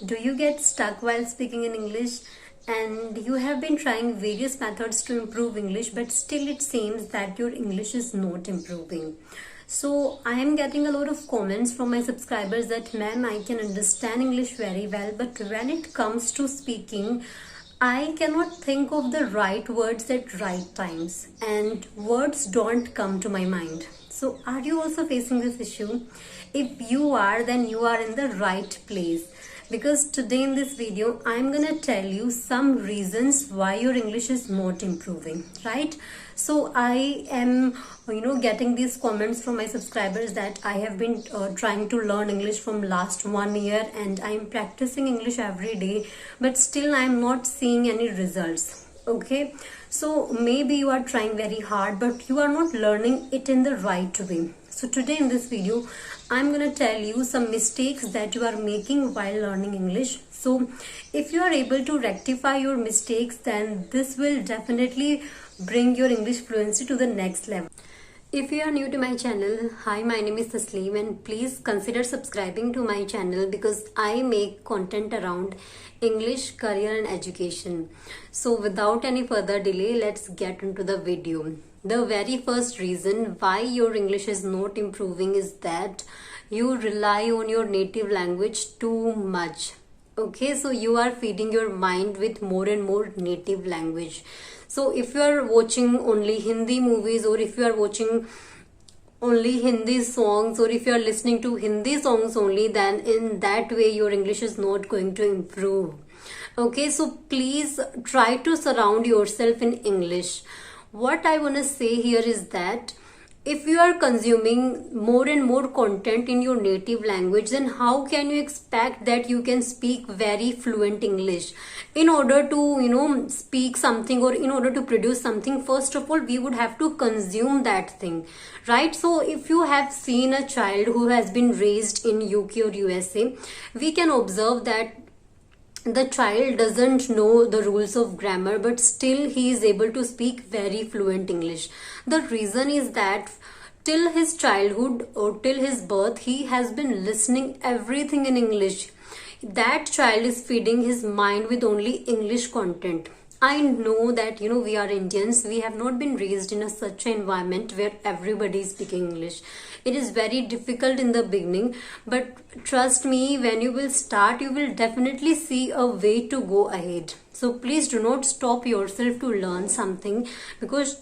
Do you get stuck while speaking in English and you have been trying various methods to improve English, but still it seems that your English is not improving? So I am getting a lot of comments from my subscribers that, ma'am, I can understand English very well, but when it comes to speaking, I cannot think of the right words at right times and words don't come to my mind. So are you also facing this issue? If you are, then you are in the right place, because today in this video I'm gonna tell you some reasons why your English is not improving, right? So I am getting these comments from my subscribers that I have been trying to learn English from last 1 year and I am practicing English every day, but still I am not seeing any results. Okay, so maybe you are trying very hard but you are not learning it in the right way. So today in this video I'm gonna tell you some mistakes that you are making while learning English. So if you are able to rectify your mistakes, then this will definitely bring your English fluency to the next level. If you are new to my channel, hi, my name is Tasleem and please consider subscribing to my channel because I make content around English, career and education. So without any further delay, let's get into the video. The very first reason why your English is not improving is that you rely on your native language too much. Okay, so you are feeding your mind with more and more native language. So if you are watching only Hindi movies, or if you are watching only Hindi songs, or if you are listening to Hindi songs only, then in that way your English is not going to improve. Okay, so please try to surround yourself in English. What I want to say here is that if you are consuming more and more content in your native language, then how can you expect that you can speak very fluent English? In order to speak something, or in order to produce something, first of all we would have to consume that thing, right? So if you have seen a child who has been raised in UK or USA, we can observe that the child doesn't know the rules of grammar, but still he is able to speak very fluent English. The reason is that till his childhood or till his birth, he has been listening everything in English. That child is feeding his mind with only English content. I know that we are Indians, we have not been raised in such an environment where everybody is speaking English. It is very difficult in the beginning, but trust me, when you will start, you will definitely see a way to go ahead. So please do not stop yourself to learn something, because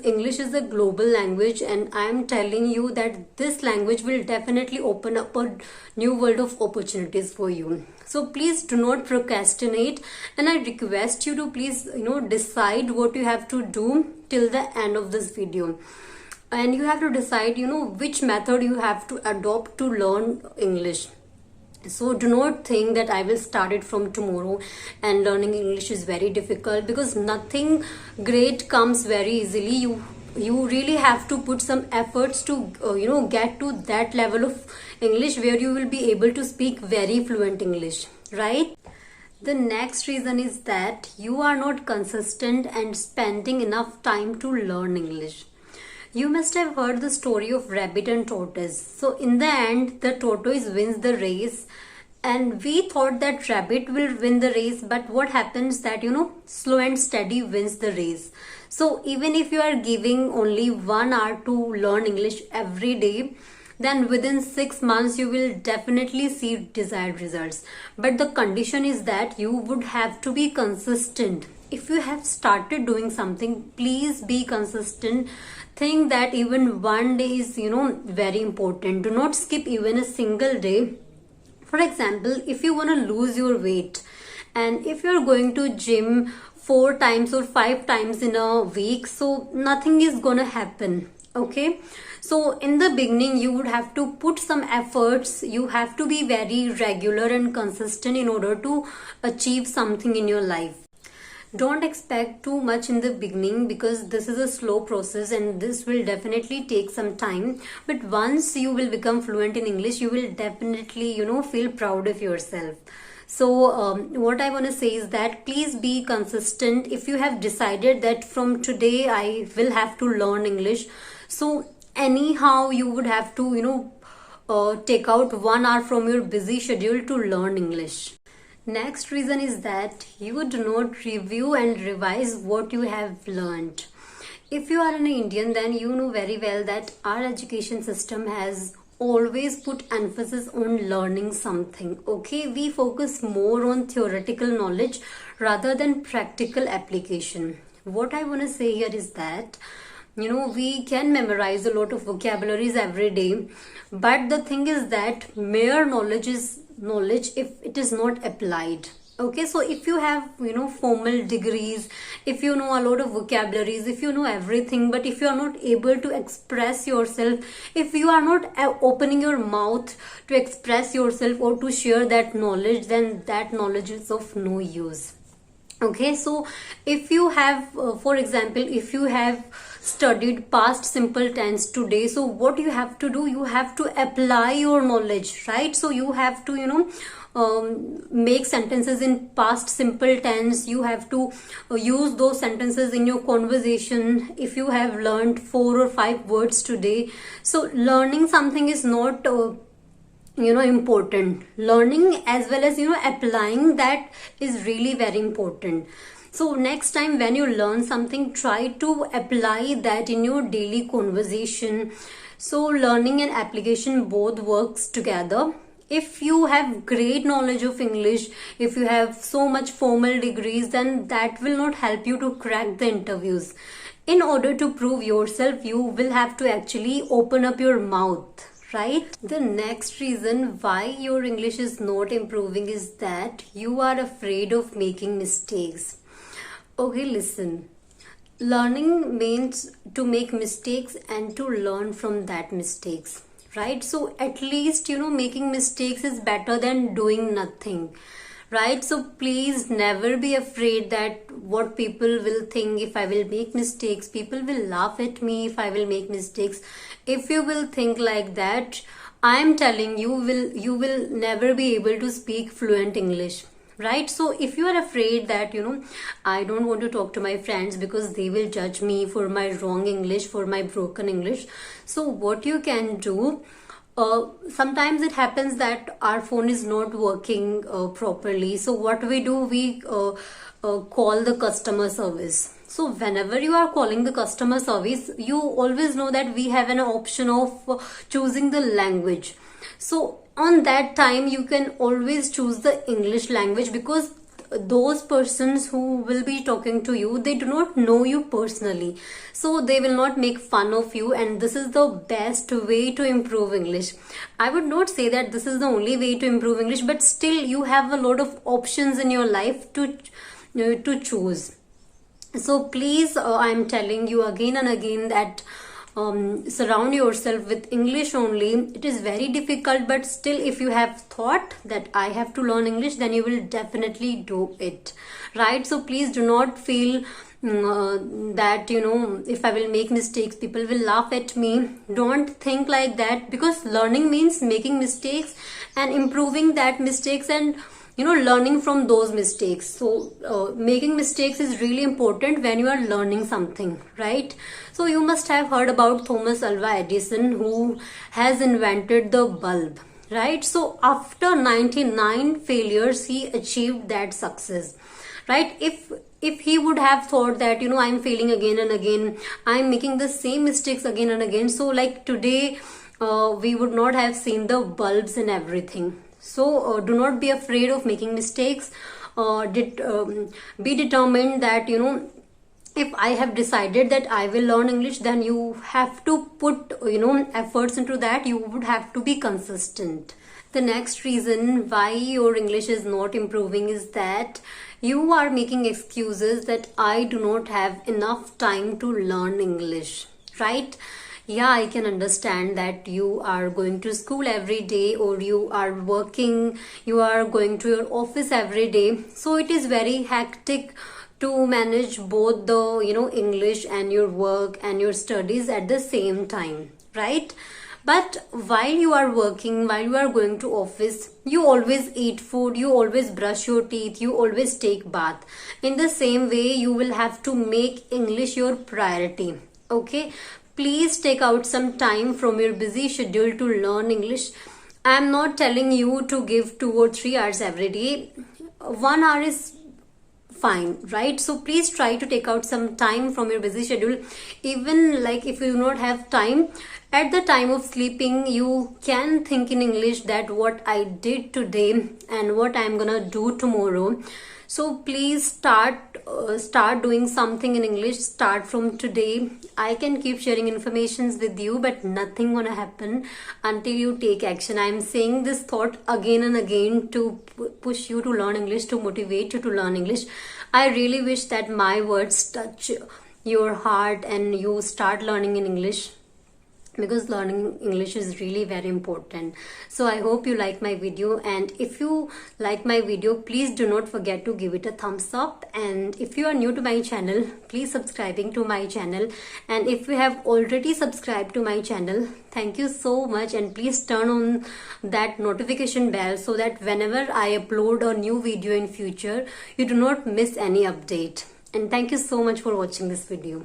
English is a global language and I am telling you that this language will definitely open up a new world of opportunities for you. So please do not procrastinate, and I request you to please decide what you have to do till the end of this video. And you have to decide which method you have to adopt to learn English. So do not think that I will start it from tomorrow and learning English is very difficult, because nothing great comes very easily. You really have to put some efforts to get to that level of English where you will be able to speak very fluent English, right? The next reason is that you are not consistent and spending enough time to learn English. You must have heard the story of rabbit and tortoise. So in the end, the tortoise wins the race, and we thought that rabbit will win the race, but what happens that slow and steady wins the race. So even if you are giving only 1 hour to learn English every day, then within 6 months you will definitely see desired results. But the condition is that you would have to be consistent. If you have started doing something, please be consistent. Think that even one day is very important. Do not skip even a single day. For example, if you want to lose your weight, and if you are going to gym 4 times or 5 times in a week, so nothing is gonna happen. Okay, so in the beginning you would have to put some efforts. You have to be very regular and consistent in order to achieve something in your life. Don't expect too much in the beginning, because this is a slow process and this will definitely take some time. But once you will become fluent in English, you will definitely feel proud of yourself. So what I want to say is that please be consistent. If you have decided that from today I will have to learn English, so anyhow you would have to take out 1 hour from your busy schedule to learn English. Next reason is that you do not review and revise what you have learned. If you are an Indian, then you know very well that our education system has always put emphasis on learning something. Okay, we focus more on theoretical knowledge rather than practical application. What I want to say here is that we can memorize a lot of vocabularies every day, but the thing is that mere knowledge is knowledge if it is not applied. Okay, so if you have formal degrees, if you know a lot of vocabularies, if you know everything, but if you are not able to express yourself, if you are not opening your mouth to express yourself or to share that knowledge, then that knowledge is of no use. Okay, so if you have for example, if you have studied past simple tense today, so what you have to do, you have to apply your knowledge, right? So you have to make sentences in past simple tense. You have to use those sentences in your conversation. If you have learned 4 or 5 words today, so learning something is not important. Learning as well as applying that is really very important. So next time when you learn something, try to apply that in your daily conversation. So learning and application both works together. If you have great knowledge of English, if you have so much formal degrees, then that will not help you to crack the interviews. In order to prove yourself, you will have to actually open up your mouth, right? The next reason why your English is not improving is that you are afraid of making mistakes. Okay, listen. Learning means to make mistakes and to learn from that mistakes, right? So at least making mistakes is better than doing nothing, right? So please never be afraid that what people will think if I will make mistakes. People will laugh at me if I will make mistakes. If you will think like that, I am telling you will never be able to speak fluent English, right? So if you are afraid that I don't want to talk to my friends because they will judge me for my wrong English, for my broken English, so what you can do, sometimes it happens that our phone is not working properly. So what we do, we call the customer service. So whenever you are calling the customer service, you always know that we have an option of choosing the language. So on that time, you can always choose the English language, because those persons who will be talking to you, they do not know you personally, so they will not make fun of you, and this is the best way to improve English. I would not say that this is the only way to improve English, but still you have a lot of options in your life to choose. So please, I'm telling you again and again that surround yourself with English only. It is very difficult, but still if you have thought that I have to learn English, then you will definitely do it, right? So please do not feel that if I will make mistakes, people will laugh at me. Don't think like that, because learning means making mistakes and improving that mistakes and learning from those mistakes. So making mistakes is really important when you are learning something, right? So you must have heard about Thomas Alva Edison, who has invented the bulb, right? So after 99 failures, he achieved that success, right? If he would have thought that I'm failing again and again, I'm making the same mistakes again and again, so like today we would not have seen the bulbs and everything. So do not be afraid of making mistakes. Be determined that if I have decided that I will learn English, then you have to put efforts into that. You would have to be consistent. The next reason why your English is not improving is that you are making excuses that I do not have enough time to learn English, right? Yeah, I can understand that you are going to school every day, or you are working, you are going to your office every day. So it is very hectic to manage both the English and your work and your studies at the same time, right? But while you are working, while you are going to office, you always eat food, you always brush your teeth, you always take bath. In the same way, you will have to make English your priority, okay? Please take out some time from your busy schedule to learn English. I am not telling you to give 2 or 3 hours every day. 1 hour is fine, right? So please try to take out some time from your busy schedule. Even like if you do not have time, at the time of sleeping you can think in English that what I did today and what I'm gonna do tomorrow. So please start doing something in English. Start from today. I can keep sharing informations with you, but nothing gonna happen until you take action. I'm saying this thought again and again to push you to learn English, to motivate you to learn English. I really wish that my words touch your heart and you start learning in English, because learning English is really very important. So I hope you like my video, and if you like my video, please do not forget to give it a thumbs up. And if you are new to my channel, please subscribing to my channel. And if you have already subscribed to my channel, thank you so much, and please turn on that notification bell so that whenever I upload a new video in future, you do not miss any update. And thank you so much for watching this video.